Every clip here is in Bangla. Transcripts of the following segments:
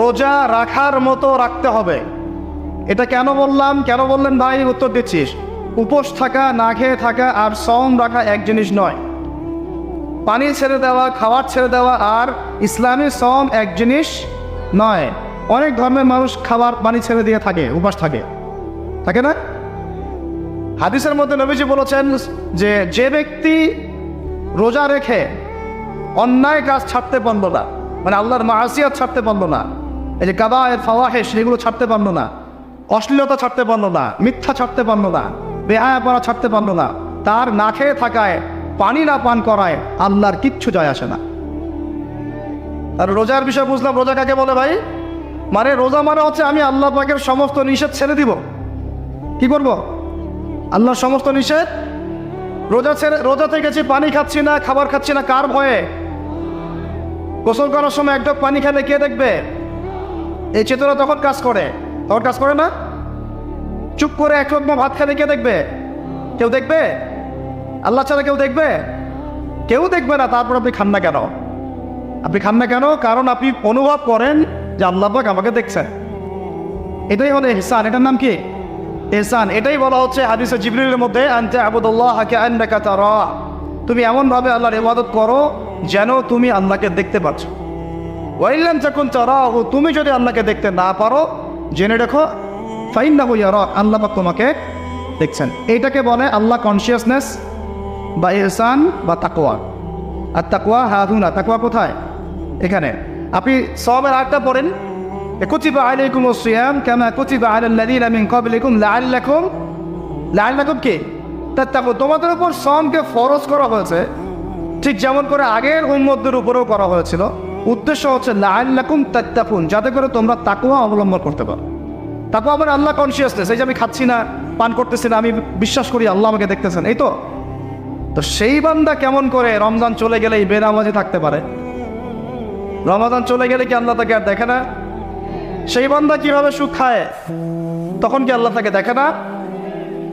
রোজা রাখার মতো রাখতে হবে। এটা কেন বললাম, কেন বললেন ভাই? উত্তর দিচ্ছিস। উপোস থাকা, না খেয়ে থাকা আর সওম রাখা এক জিনিস নয়। পানি ছেড়ে দেওয়া, খাবার ছেড়ে দেওয়া আর ইসলামী সওম এক জিনিস নয়। অনেক ধর্মের মানুষ খাবার পানি ছেড়ে দিয়ে থাকে, উপাস থাকে, থাকে না? হাদিসের মধ্যে নবীজি বলেছেন যে যে ব্যক্তি রোজা রেখে অন্যায় কাজ ছাড়তে পারলো না, মানে আল্লাহর মাসিয়াত ছাড়তে পারলো না, এই যে কাবায়ের ফাওয়াহিশ এগুলো ছাড়তে পারলো না, অশ্লীলতা ছাড়তে পারলো না, মিথ্যা ছাড়তে পারলো না, বেহায়াপনা ছাড়তে পারলো না, তার না খেয়ে থাকায়, পানি না পান করায় আল্লাহর কিচ্ছু যায় আসে না। আর রোজার বিষয় বুঝলাম। রোজা কাকে বলে ভাই? মানে রোজা মানে হচ্ছে আমি আল্লাহ পাকের সমস্ত নিষেধ ছেড়ে দিব। কি করব? আল্লাহর সমস্ত নিষেধ। রোজা থেকেছি, পানি খাচ্ছি না, খাবার খাচ্ছি না, কার ভয়ে? গোসল করার সময় এক ঢোক পানি খেলে কে দেখবে? এই চেতনা তখন কাজ করে, তখন কাজ করে না? চুপ করে এক লোকমা ভাত খেলে কে দেখবে? কেউ দেখবে? আল্লাহ ছাড়া কেউ দেখবে? কেউ দেখবে না। তারপর আপনি খান না কেন? আপনি খান না কেন? কারণ আপনি অনুভব করেন যে আল্লাহ পাক আমাকে দেখছেন। এটাই হলো ইহসান। এটার নাম কি? ইহসান। এটাই বলা হচ্ছে হাদিসে জিবরিলের মধ্যে, আনতা আবুদুল্লাহ কাআন্নাকা তারা। তুমি এমনভাবে আল্লাহর ইবাদত করো যেন তুমি আল্লাহকে দেখতে পাচ্ছ। ওয়া ইল্লাম তাকুন তারাহু, তুমি যদি আল্লাহকে দেখতে না পারো জেনে রাখো ফাইন্নাহু ইয়ারাক, আল্লাহ পাক তোমাকে দেখছেন। এইটাকে বলে আল্লাহ কনসিয়াসনেস বা ইহসান বা তাকওয়া। আর তাকওয়া হাদুনা, তাকওয়া কোথায়? এখানে। আপনি সওমের আয়াতটা পড়েন, কুতিবা আলাইকুমুস সিয়াম কামা কুতিবা আলাল লাযিনা মিন ক্বাবলিকুম লাআল্লাকুম কি তাত্তাকুন। তোমাদের উপর সওমকে ফরজ করা হয়েছে ঠিক যেমন করে আগের উম্মতদের উপরেও করা হয়েছিল। উদ্দেশ্য হচ্ছে লাআল্লাকুম তাত্তাকুন, যাতে করে তোমরা তাকওয়া অবলম্বন করতে পারো। তাকওয়া মানে আল্লাহ কনসিয়াসনেস। এই যে আমি খাচ্ছি না, পান করতেছি না, আমি বিশ্বাস করি আল্লাহ আমাকে দেখতেছেন, এই তো। তো সেই বান্দা কেমন করে রমজান চলে গেলেই বেনামাজি থাকতে পারে? রমাদান চলে গেলে কি আল্লাহ তাকে আর দেখে না? সেই বান্দা কিভাবে সুখ খায়, তখন কি আল্লাহ তাকে দেখে না?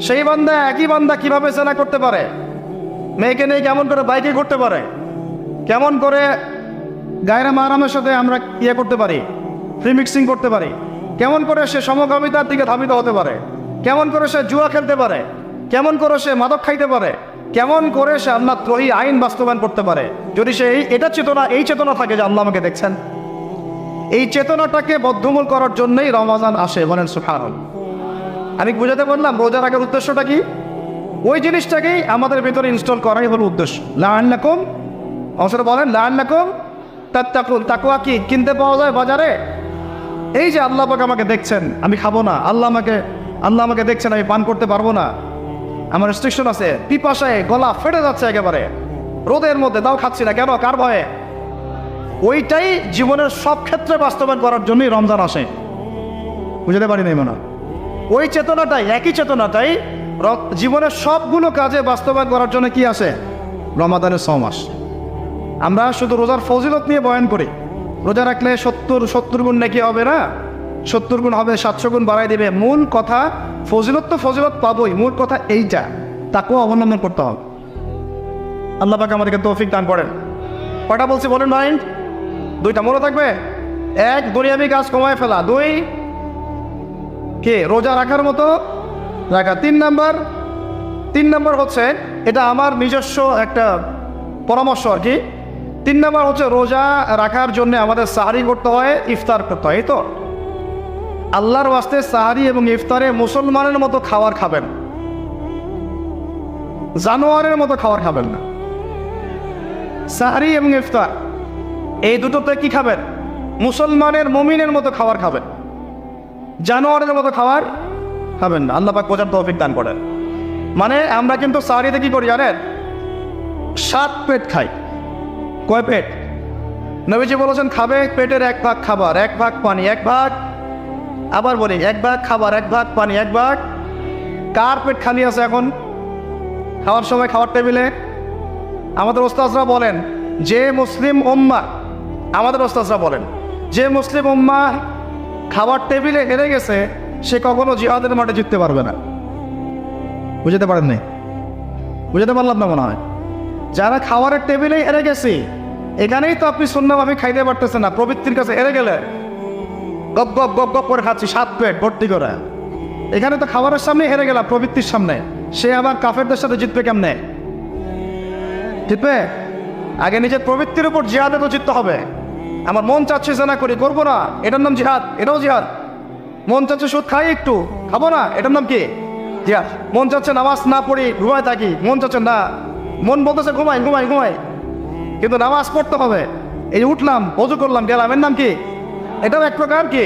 সেই বান্দা, একই বান্দা কিভাবে জেনা করতে পারে? মেয়েকে নিয়ে কেমন করে বাইকে করতে পারে? কেমন করে গায়রা মাহরামের সাথে আমরা করতে পারি, ফ্রি মিক্সিং করতে পারি? কেমন করে সে সমকামিতার দিকে ধাবিত হতে পারে? কেমন করে সে জুয়া খেলতে পারে? কেমন করে সে মাদক খাইতে পারে? কেমন করে সে আল্লাহ দ্রোহী আইন বাস্তবায়ন করতে পারে? যদি সে এই চেতনা থাকে যে আল্লাহ আমাকে দেখছেন। এই চেতনাটাকে বদ্ধমূল করার জন্যই রমজান আসে। বলেন সুবহানাল্লাহ। আমি বুঝাতে পারলাম রোজা রাখার উদ্দেশ্যটা কি? ওই জিনিসটাকেই আমাদের ভিতরে ইনস্টল করাই হলো উদ্দেশ্য। লাআল্লাকুম, অবশ্যই বলেন লাআল্লাকুম তাত্তাকুন। তাকওয়া কি কিনতে পাওয়া যায় বাজারে? এই যে আল্লাহ পাক আমাকে দেখছেন, আমি খাবো না, আল্লাহ আমাকে দেখছেন, আমি পান করতে পারবো না, আমার রেস্ট্রিকশন আছে, পিপাসায় গলা ফেটে যাচ্ছে একেবারে, রোদের মধ্যে তাও খাচ্ছি না কেন? কার ভয়ে? ওইটাই জীবনের সব ক্ষেত্রে বাস্তবায়ন করার জন্যই রমজান আসে। বুঝতে পারি নাই মনে? ওই চেতনাটাই, একই চেতনাটাই জীবনের সবগুলো কাজে বাস্তবায়ন করার জন্য কি আসে? রমাদানের 6 মাস। আমরা শুধু রোজার ফজিলত নিয়ে বয়ান করি। রোজা রাখলে 70 গুণ নাকি হবে না, 70 গুণ হবে, 700 গুণ বাড়াই দেবে। মূল কথা ফজিলত তো ফজিলত পাবোই, মূল কথা এইটা তাকেও অবলম্বন করতে হবে। আল্লাহ পাক আমাদেরকে তৌফিক দান করেন। কয়টা বলছি বলেন ভাই? 2টা মনে থাকবে। 1, দুনিয়াবি কাজ কমায় ফেলা। 2, কে রোজা রাখার মতো রাখা। 3 নাম্বার হচ্ছে, এটা আমার নিজস্ব একটা পরামর্শ আর কি। 3 নাম্বার হচ্ছে রোজা রাখার জন্য আমাদের সাহারি করতে হয়, ইফতার করতে হয়। এই তো আল্লাহর ওয়াস্তে সাহারি এবং ইফতারে মুসলমানের মতো খাবার খাবেন, জানোয়ারের মতো খাবার খাবেন না। সাহারি এবং ইফতার এই দুটোতে কি খাবেন? মুসলমানের, মুমিনের মতো খাবার খাবেন, জানোয়ারের মতো খাবার খাবেন না। আল্লাহ পাক বোঝার তৌফিক দান করেন। মানে আমরা কিন্তু সাহারিতে কি করি জানেন? 7 পেট খাই। কয় পেট? নবীজি বলেছেন খাবে পেটের 1 ভাগ খাবার, 1 ভাগ পানি, 1 ভাগ, আবার বলি 1 ভাগ খাবার, 1 ভাগ পানি, 1 ভাগ। কার পেট খালি আছে এখন খাওয়ার সময়? খাওয়ার টেবিলে আমাদের ওস্তাদরা বলেন যে মুসলিম উম্মাহ, আমাদের ওস্তাদরা বলেন যে মুসলিম উম্মাহ খাবার টেবিলে হেরে গেছে সে কখনো জিহাদের মাঠে জিততে পারবে না। বুঝতে পারেন নাই? বুঝতে পারলাম না মনে হয়। যারা খাবারের টেবিলেই হেরে গেছি, এখানেই তো আপনি সুন্নাহভাবে খাইতে পারতেছেন না। প্রবৃত্তির কাছে হেরে গেলে গপ গপ গপ গপ করে খাচ্ছি 7 পেট ভর্তি করে। এখানে তো খাবারের সামনে হেরে গেলাম, প্রবৃত্তির সামনে। সে আবার কাফেরদের সাথে জিতবে কেমনে? জিতবে আগে নিজের প্রবৃত্তির উপর জিহাদে তো জিততে হবে। আমার মন চাচ্ছে জেনা করি, করবো না, এটার নাম জিহাদ, এটাও জিহাদ। মন চাচ্ছে সুদ খাই একটু, খাবো না, এটার নাম কি? জিহাদ। মন চাচ্ছে নামাজ না পড়ি, ঘুমায় থাকি, মন চাচ্ছে না, মন বলতেছে ঘুমাই ঘুমাই ঘুমাই, কিন্তু নামাজ পড়তে হবে। এই উঠলাম, অজু করলাম, গেলাম, এর নাম কি? এটাও এক প্রকার কি?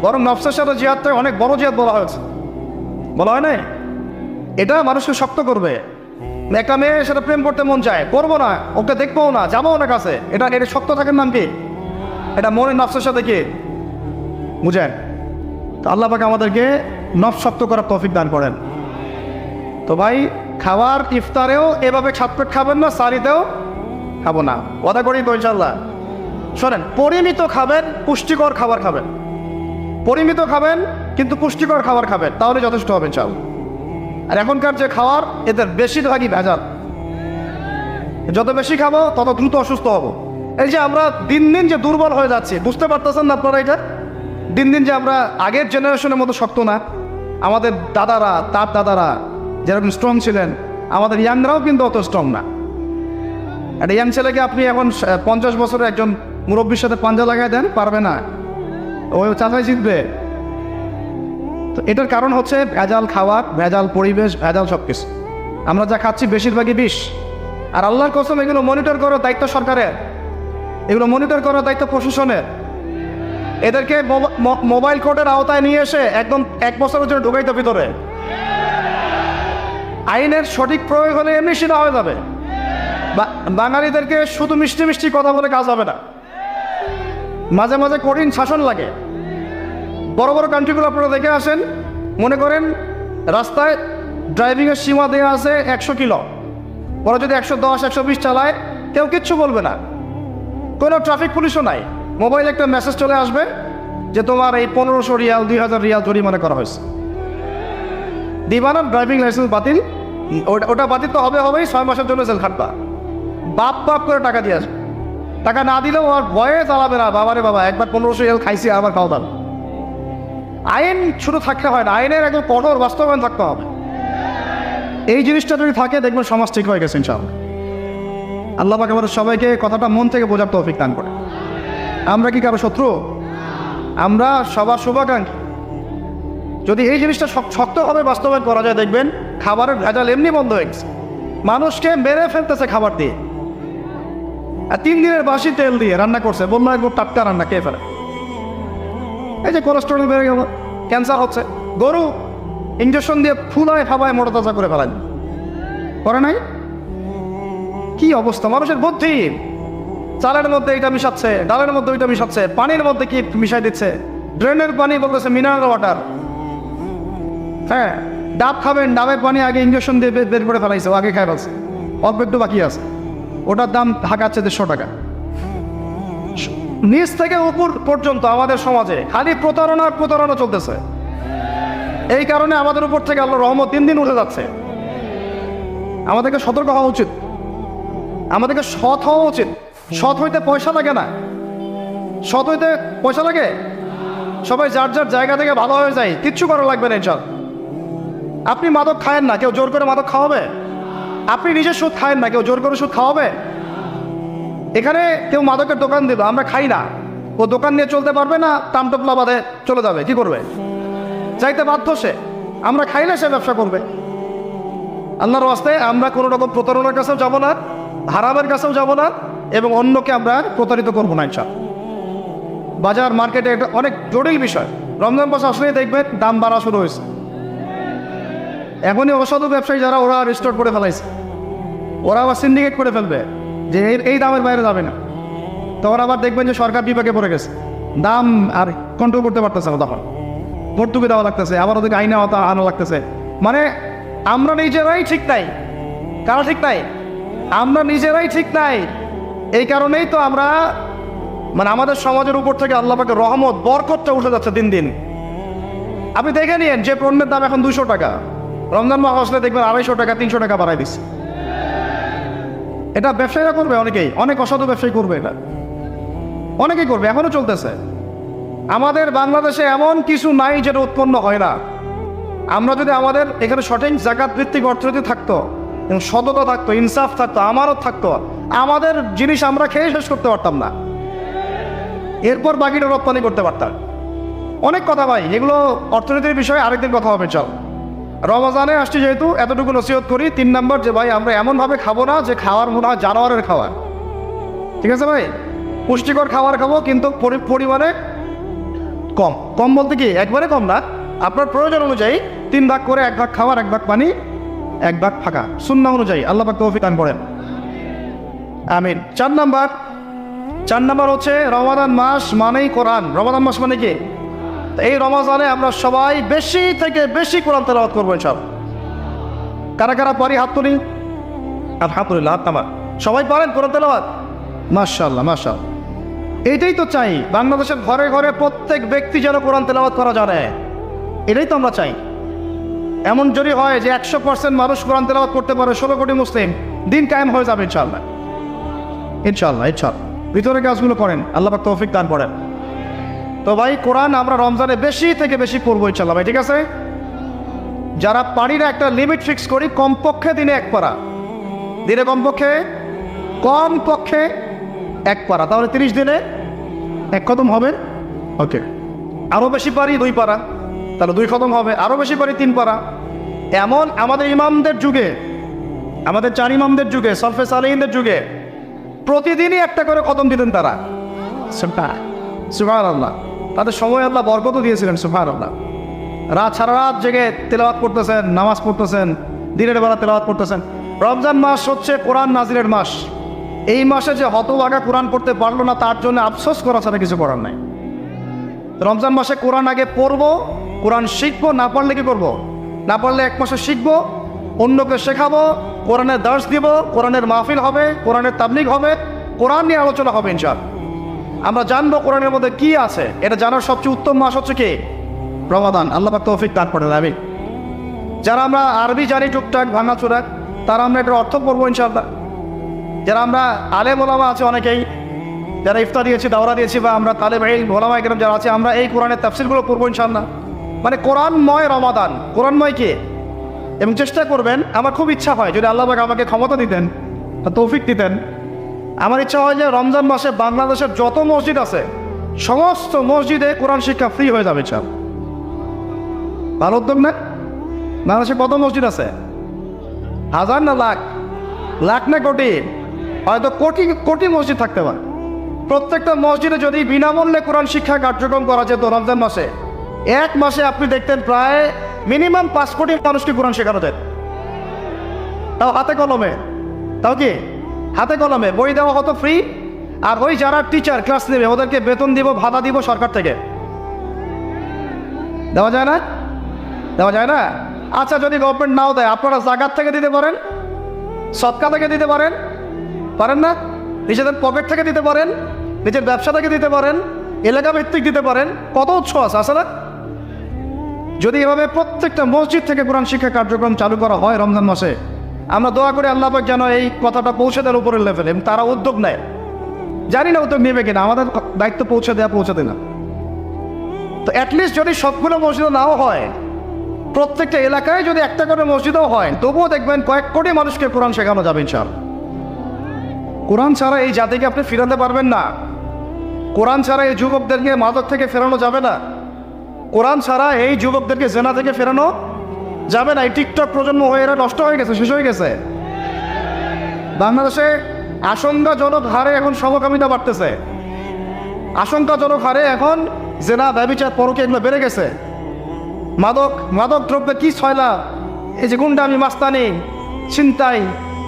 বরং নফসের সাথে জিহাদটা অনেক বড় জিহাদ বলা হয়েছে, বলা হয় না? এটা মানুষকে শক্ত করবে। একটা মেয়ে সেটা প্রেম করতে মন চায়, করবো না, ওকে দেখবোও না, যাবো ওনার কাছে, এটা শক্ত থাকার নাম কি? এটা মনের নফসের সাথে কি বুঝেন? তো আল্লাহ পাক আমাদেরকে নফস শক্ত করার তৌফিক দান করেন। তো ভাই, খাবার ইফতারেও এভাবে 7 পেট খাবেন না, সারিতেও খাবো না, ওয়াদা করি তো ইনশাল্লাহ। শোনেন, পরিমিত খাবেন, পুষ্টিকর খাবার খাবেন। পরিমিত খাবেন কিন্তু পুষ্টিকর খাবার খাবেন, তাহলে যথেষ্ট হবে ইনশাল্লাহ। আর এখনকার যে খাবার, এদের বেশিরভাগই ভেজাল। যত বেশি খাবো তত দ্রুত অসুস্থ হব। এই যে আমরা দিন দিন যে দুর্বল হয়ে যাচ্ছি, বুঝতে পারতেছেন না আপনারা? এটা দিন দিন যে আমরা আগের জেনারেশনের মতো শক্ত না। আমাদের দাদারা, তার দাদারা যেরকম স্ট্রং ছিলেন, আমাদের ইয়াংরাও কিন্তু অত স্ট্রং না। একটা ইয়াং ছেলেকে আপনি এখন 50 বছরের একজন মুরব্বীর সাথে পাঞ্জা লাগাই দেন, পারবে না, ওই চাচাই জিতবে। তো এটার কারণ হচ্ছে ভেজাল খাবার, ভেজাল পরিবেশ, ভেজাল সব কিছু। আমরা যা খাচ্ছি বেশিরভাগই বিষ। আর আল্লাহর কসম, এগুলো মনিটর করার দায়িত্ব সরকারের, এগুলো মনিটর করার দায়িত্ব প্রশাসনের। এদেরকে মোবাইল কোর্টের আওতায় নিয়ে এসে একদম 1 বছরের জন্য ঢুকাইতে ভিতরে। আইনের সঠিক প্রয়োগ হলে এমনি সেটা হয়ে যাবে। বাঙালিদেরকে শুধু মিষ্টি মিষ্টি কথা বলে কাজ হবে না, মাঝে মাঝে কঠিন শাসন লাগে। বড় বড় কান্ট্রিগুলো আপনারা দেখে আসেন, মনে করেন রাস্তায় ড্রাইভিংয়ের সীমা দেওয়া আছে 100 কিলো, ওরা যদি 110, 120 চালায় কেউ কিচ্ছু বলবে না, কোনো ট্রাফিক পুলিশও নাই। মোবাইলে একটা মেসেজ চলে আসবে যে তোমার এই 1500 রিয়াল, 2000 রিয়াল জরিমানা করা হয়েছে। দিবানা ড্রাইভিং লাইসেন্স বাতিল, ওটা বাতিল তো হবেই, 6 মাসের জন্য জেল খাটবা। বাপ করে টাকা দিয়ে আসবে, টাকা না দিলেও আর ভয়ে চালাবে না। বাবারে বাবা, একবার 1500 রিয়াল খাইছি, আবার খাওয়া দাও। আইন শুধু থাকতে হয় না, আইনের একদম কঠোর বাস্তবায়ন থাকতে হবে। এই জিনিসটা যদি থাকে, দেখবেন সমাজ ঠিক হয়ে গেছে ইনশাআল্লাহ। আল্লাহ পাক আমাদের সবাইকে কথাটা মন থেকে বোঝার তৌফিক দান করে। আমরা কি কারো শত্রু? আমরা সবার শুভাকাঙ্ক্ষী। যদি এই জিনিসটা শক্তভাবে বাস্তবায়ন করা যায়, দেখবেন খাবারের ভেজাল এমনি বন্ধ হয়ে গেছে। মানুষকে মেরে ফেলতেছে খাবার দিয়ে, আর 3 দিনের বাসি তেল দিয়ে রান্না করছে, বললো একদম টাটকা রান্না, খেয়ে ফেলে। এই যে কোলেস্ট্রল বেড়ে গেল, ক্যান্সার হচ্ছে। গরু ইঞ্জেকশন দিয়ে ফুলায় খাবায় মোটা তাজা করে ফেলায়, করে নাই? কি অবস্থা মানুষের বুদ্ধি! চালের মধ্যে এটা মিশাচ্ছে, ডালের মধ্যে ওইটা মিশাচ্ছে, পানির মধ্যে কি মিশাই দিচ্ছে, ড্রেনের পানি বলতেছে মিনারেল ওয়াটার। হ্যাঁ, ডাব খাবেন, ডাবের পানি আগে ইঞ্জেকশন দিয়ে বের করে ফেলাইছে, ও আগে খাই ফেলছে, অল্প একটু বাকি আছে, ওটার দাম হাঁকাচ্ছে 150 টাকা। নিচ থেকে উপর পর্যন্ত আমাদের সমাজে খালি প্রতারণা চলতেছে। এই কারণে আমাদের উপর থেকে আল্লাহর রহমত দিন দিন উঠে যাচ্ছে। আমাদেরকে সতর্ক হওয়া উচিত, আমাদেরকে সৎ হওয়া উচিত। সৎ হইতে পয়সা লাগে না, সৎ হইতে পয়সা লাগে? সবাই যার যার জায়গা থেকে ভালো হয়ে যায়, কিচ্ছু করা লাগবে না ইনশাআল্লাহ। আপনি মাদক খায়েন না, কেউ জোর করে মাদক খাওয়াবে? আপনি নিজে সুদ খায়েন না, কেউ জোর করে সুদ খাওয়াবে? এখানে কেউ মাদকের দোকান দিল, আমরা খাই না, ও দোকান নিয়ে চলতে পারবে না, টামটপলা বাঁধে চলে যাবে, কি করবে? যাইতে বাধ্য সে। আমরা খাইলে সে ব্যবসা করবে। আল্লাহর ওয়াস্তে আমরা কোনো রকম প্রতারণার কাছেও যাব না, হারামের কাছেও যাব না, এবং অন্যকে আমরা প্রতারিত করবো না ইনশাআল্লাহ। বাজার মার্কেটে এটা অনেক জটিল বিষয়। রমজান মাস আসলেই দেখবেন দাম বাড়া শুরু হয়েছে। এখনই অসাধু ব্যবসায়ী যারা, ওরা রিস্টোর করে ফেলাইছে, ওরা আবার সিন্ডিকেট করে ফেলবে যে এই দামের বাইরে যাবে না। তখন আবার দেখবেন যে সরকার বিপাকে পড়ে গেছে, দাম আর কন্ট্রোল করতে পারতেছে না, তখন ভর্তুকি দেওয়া লাগতেছে, আবার ওদেরকে আইনে আনা লাগতেছে। মানে আমরা নিজেরাই ঠিক নাই। কারা ঠিক নাই? আমরা নিজেরাই ঠিক নাই। এই কারণেই তো আমরা, মানে আমাদের সমাজের উপর থেকে আল্লাহ পাকের রহমত, বরকতটা উঠে যাচ্ছে দিন দিন। আপনি দেখে নিন, যে পণ্যের দাম এখন 200 টাকা, রমজান মাস আসলে দেখবেন 250 টাকা, 300 টাকা বাড়াই দিচ্ছে। এটা ব্যবসায়ীরা করবে, অনেকেই, অনেক অসাধু ব্যবসায়ী করবে, এটা অনেকেই করবে, এখনো চলতেছে। আমাদের বাংলাদেশে এমন কিছু নাই যেটা উৎপন্ন হয় না। আমরা যদি আমাদের এখানে সঠিক জাকাত ভিত্তিক অর্থনীতি থাকতো এবং সততা থাকতো, ইনসাফ থাকতো, আমানত থাকতো, আমাদের জিনিস আমরা খেয়ে শেষ করতে পারতাম না, এরপর বাকিটা রপ্তানি করতে পারতাম। অনেক কথা ভাই, এগুলো অর্থনীতির বিষয়ে আরেকদিন কথা হবে। চল, রমজানে আসছি যেহেতু এতটুকু নসিহত করি। 3 নম্বর, যে ভাই আমরা এমনভাবে খাবো না যে খাওয়ার মনে হয় জানোয়ারের খাওয়ার। ঠিক আছে ভাই, পুষ্টিকর খাবার খাবো, কিন্তু পরিমাণে কম। কম বলতে কি একবারে কম না, আপনার প্রয়োজন অনুযায়ী 3 ভাগ করে, 1 ভাগ খাওয়ার, 1 ভাগ পানি, 1 ভাগ ফাঁকা, সুন্নাহ অনুযায়ী। আল্লাহ পাক তৌফিক দান করেন, আমিন। 4 নম্বর হচ্ছে রমাদান মাস মানেই কোরআন। রমাদান মাস মানে কি? এই রমজানে আমরা সবাই বেশি থেকে বেশি কোরআন তেলাওয়াত করবো সব। কারা কারা পারি হাত তুলি। আলহামদুলিল্লাহ, হাত নামা। সবাই পারেন কোরআন তেলাওয়াত? মাশাআল্লাহ, মাশাআল্লাহ। এইটাই তো চাই, বাংলাদেশের ঘরে ঘরে প্রত্যেক ব্যক্তি যেন কোরআন তেলাওয়াত করা জানে। এটাই তো আমরা চাই। এমন যদি হয় যে 100% মানুষ কোরআন তেলাওয়াত করতে পারে, 16 কোটি মুসলিম, দিন কায়েম হয়ে যাবে ইনশাআল্লাহ। ইনশাআল্লাহ, ইনশাআল্লাহ। ভিতরে কাজগুলো করেন, আল্লাহ পাক তৌফিক দান করেন। তো ভাই, কোরআন আমরা রমজানে বেশি থেকে বেশি পড়বো ইনশাআল্লাহ ভাই, ঠিক আছে? যারা পারি না, একটা লিমিট ফিক্স করি, কমপক্ষে দিনে 1 পারা। দিনে কমপক্ষে 1 পারা, তাহলে 30 দিনে 1 খতম হবে। ওকে, আরও বেশি পারি 2 পারা, তাহলে 2 খতম হবে। আরও বেশি পারি 3 পারা। এমন আমাদের ইমামদের যুগে, আমাদের 4 ইমামদের যুগে, সলফে সালেহিনদের যুগে প্রতিদিনই 1টা করে খতম দিতেন তারা। সুবহানাল্লাহ। তাদের সময় আল্লাহ বরকত দিয়েছিলেন, সুবহানাল্লাহ। সারা রাত জেগে তেলাওয়াত করতেছেন, নামাজ পড়তেছেন, দিনের বেলা তেলাওয়াত করতেছেন। রমজান মাস হচ্ছে কোরআন নাজিলের মাস। এই মাসে যে হতভাগা কোরআন পড়তে পারলো না, তার জন্য আফসোস করা ছাড়া কিছু করার নাই। রমজান মাসে কোরআন আগে পড়বো, কোরআন শিখবো। না পারলে কি করবো? না পারলে 1 মাসে শিখবো, অন্যকে শেখাবো, কোরআনের দার্স দিব, কোরআনের মাহফিল হবে, কোরআনের তাবলীগ হবে, কোরআন নিয়ে আলোচনা হবে ইনশাআল্লাহ। আমরা জানবো কোরআনের মধ্যে কি আছে। এটা জানার সবচেয়ে উত্তম মাস হচ্ছে কি? রমাদান। আল্লাহ পাক তৌফিক দান করেন, আমিন। যারা আমরা আরবি জানি টুকটাক ভাঙাচোরা, তারা আমরা এটার অর্থ পড়বো ইনশাআল্লাহ। যারা আমরা আলেম ওলামা আছে অনেকেই, যারা ইফতার দিয়েছি, দাওরা দিয়েছি, বা আমরা তালেব ইলম ওলামা ইকরাম যারা আছে, আমরা এই কোরআনের তাফসীরগুলো পড়বো ইনশাআল্লাহ। মানে কোরআনময় রমাদান, কোরআনময় কি? এবং চেষ্টা করবেন, আমার খুব ইচ্ছা হয় যদি আল্লাহ পাক আমাকে ক্ষমতা দিতেন, তৌফিক দিতেন, আমার ইচ্ছা হয় যে রমজান মাসে বাংলাদেশের যত মসজিদ আছে সমস্ত মসজিদে কোরআন শিক্ষা ফ্রি হয়ে যাবে। চাল, ভালো উদ্যোগ না? বাংলাদেশে কত মসজিদ আছে? হাজার না লাখ? লাখ না কোটি? হয়তো কোটি কোটি মসজিদ থাকতে পারে। প্রত্যেকটা মসজিদে যদি বিনামূল্যে কোরআন শিক্ষা কার্যক্রম করা যেত রমজান মাসে, 1 মাসে আপনি দেখতেন প্রায় মিনিমাম 5 কোটি মানুষকে কোরআন শেখানো যেত। তাও হাতে কলমে। তাও কি হাতে কলমে? বই দেওয়া হতো ফ্রি, আর ওই যারা টিচার ক্লাস নেবে ওদেরকে বেতন দিব, ভাতা দিব সরকার থেকে। দেওয়া যায় না? দেওয়া যায় না? আচ্ছা, যদি গভর্নমেন্ট নাও দেয়, আপনারা জাকাত থেকে দিতে পারেন, সদকা থেকে দিতে পারেন, পারেন না? নিজেদের পকেট থেকে দিতে পারেন, নিজের ব্যবসা থেকে দিতে পারেন, এলাকা ভিত্তিক দিতে পারেন। কত উৎস আছে, আসলে? যদি এভাবে প্রত্যেকটা মসজিদ থেকে কোরআন শিক্ষা কার্যক্রম চালু করা হয় রমজান মাসে, আমরা দোয়া করি আল্লাহ পাক যেন এই কথাটা পৌঁছে দেন উপরের লেভেলে, এবং তারা উদ্যোগ নেয়। জানি না উদ্যোগ নেবে কিনা, আমাদের দায়িত্ব পৌঁছে দেওয়া। তো অ্যাটলিস্ট যদি সবগুলো মসজিদ নাও হয়, প্রত্যেকটা এলাকায় যদি 1টা করে মসজিদও হয়, তবুও দেখবেন কয়েক কোটি মানুষকে কোরআন শেখানো যাবে ইনশাআল্লাহ। কোরআন ছাড়া এই জাতিকে আপনি ফিরাতে পারবেন না। কোরআন ছাড়া এই যুবকদেরকে মাদক থেকে ফেরানো যাবে না। কোরআন ছাড়া এই যুবকদেরকে জেনা থেকে ফেরানো যাবে না। এই টিকটক প্রজন্ম হয়ে এরা নষ্ট হয়ে গেছে, শেষ হয়ে গেছে। বাংলাদেশে আশঙ্কাজনক হারে এখন সমকামিতা বাড়তেছে। আশঙ্কাজনক হারে এখন জেনা, ব্যভিচার, পরকীয়া এগুলো বেড়ে গেছে। মাদক দ্রব্যে কি ছয়লা, এই যে গুন্ডামি, মাস্তানি, ছিনতাই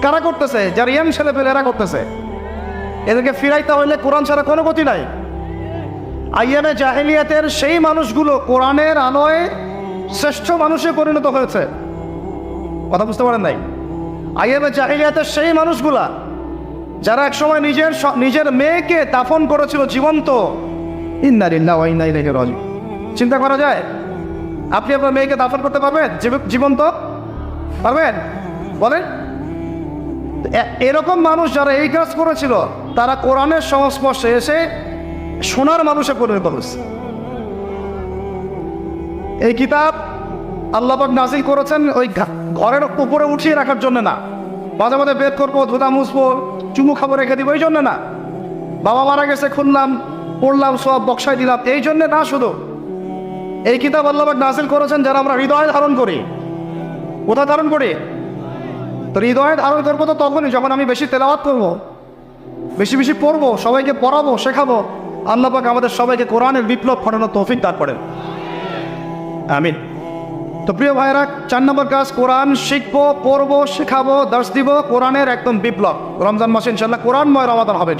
কারা করতেছে? যারা ইয়াং ছেলে পেলে এরা করতেছে। এদেরকে ফিরাইতে হইলে কোরআন ছাড়া কোনো গতি নাই। আইয়ামে জাহেলিয়াতের সেই মানুষগুলো কোরআনের আলোয় শ্রেষ্ঠ মানুষে পরিণত হয়েছে। কথা বুঝতে পারেন নাই? আইয়ামে জাহেলিয়াতের সেই মানুষগুলা যারা একসময় নিজের মেয়েকে দাফন করেছিল জীবন্ত। ইন্না লিল্লাহি ওয়া ইন্না ইলাইহি রাজিউন। চিন্তা করা যায়? আপনি আপনার মেয়েকে দাফন করতে পারবেন জীবন্ত? পারবেন? বলেন। এরকম মানুষ যারা এই কাজ করেছিল, তারা কোরআনের সংস্পর্শে এসে সোনার মানুষে পরিণত হয়েছে। এই কিতাব আল্লাহ পাক নাজিল করেছেন ওই ঘরের উপরে উঠিয়ে রাখার জন্য না, মাঝে মাঝে বেদ করবো, ধুতা মুছবো, চুমু খাবো, রেখে দিব, এই জন্য না। বাবা মারা গেছে, খুললাম, পড়লাম, সব বক্সায় দিলাম, এই জন্যে না। শুধু এই কিতাব আল্লাহ পাক নাজিল করেছেন যারা আমরা হৃদয়ে ধারণ করি। কোথায় ধারণ করি? তো হৃদয়ে ধারণ করবো তো তখনই যখন আমি বেশি তেলাওয়াত করবো, বেশি বেশি পড়বো, সবাইকে পড়াবো, শেখাবো। আল্লাহ পাক আমাদের সবাইকে কোরআনের বিপ্লব ঘটানোর তৌফিক দান করেন, আমিন। তো প্রিয় ভাইরা, 4 নম্বর কাজ, কোরআন শিখবো, পড়বো, শেখাবো, দার্স দিব, কোরআনের একদম বিপ্লব। রমজান মাসে ইনশাল্লাহ কোরআনময় রমাদান হবে।